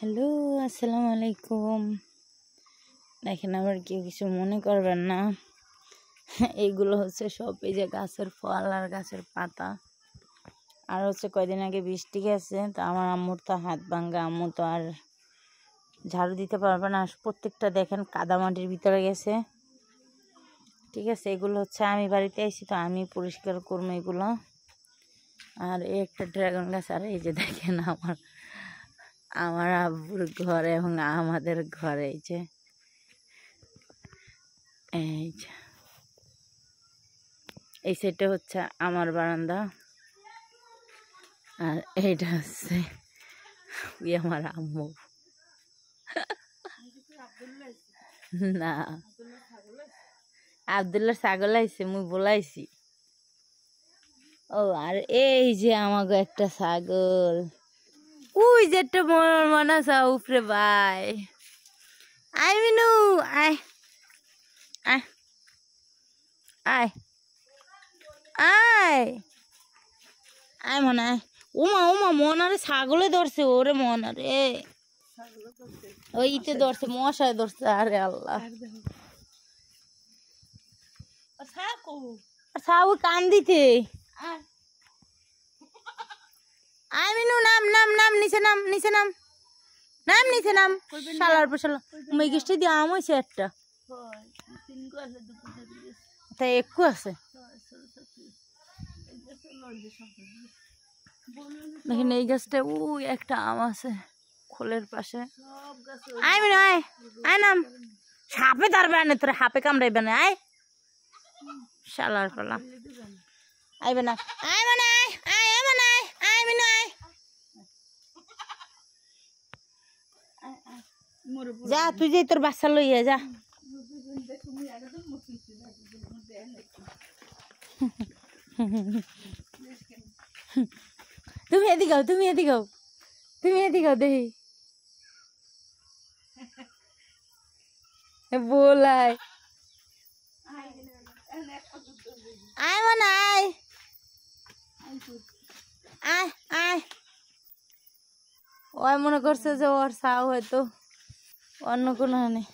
Hello, আসসালামু আলাইকুম। দেখেন, আবার কেউ কিছু মনে করবেন না। এইগুলো হচ্ছে সব এই যে গাছের ফল আর গাছের পাতা। আর হচ্ছে কয়দিন আগে বৃষ্টি গেছে, তো আমার আম্মুর তো হাত ভাঙ্গা, আম্মু তো আর ঝাড়ু দিতে পারবে না। প্রত্যেকটা দেখেন কাদামাটির ভিতরে গেছে। ঠিক আছে, এগুলো হচ্ছে আমি বাড়িতে এসেছি, তো আমি পরিষ্কার করবো এগুলো। আর এই একটা ড্রাগন গাছ, আর এই যে দেখেন আমার আব্বুর ঘরে এবং আমাদের ঘরে এই সাইডটা হচ্ছে আমার বারান্দা, আর এইটা হচ্ছে আমার আম্মু। না, আব্দুল্লাহ ছাগল আইছে, মুই বলাইছি। ও, আর এই যে আমাকে একটা ছাগল, ওই যে একটা মনে আছে উপরে ভাই। আয় মিনু, আয় আয় আয় আয় আয় মনে আয়। ওমা মনারে ছাগলে ধরছে, ওরে মনারে ওই ইতে ধরছে, মশায় ধরছে। আরে আল্লাহ, ছাগল কান দিতে। আয় মিনু, নাম নাম নাম, নিচে নাম, নিচে নাম, নাম নিচে নাম। শালার পর শালা মেঘিসটি দিয়ে আম হয়েছে একটা, তাই একটু আছে। দেখেন এই গাছটা, ওই একটা আম আছে খোলের পাশে। আয় মিনু, আয় আয়, নাম। সাপে ধরবে না তোরা, হাপে কামড়াইবে না। আয় শালার পালা, আইবে না। আয় মানে আয় আয় আয় মানে আয় আয় মিনু আয়। যা তুই যে তোর বাচ্চা লইয়া যা। তুমি এদিকে তুমি এদিকে তুমি এদিকে দেখি বলাই। আয় মানে আয় আয় আয়। ওই মনে করছে যে ওর সাও হয়তো অন্য কোনো নেই।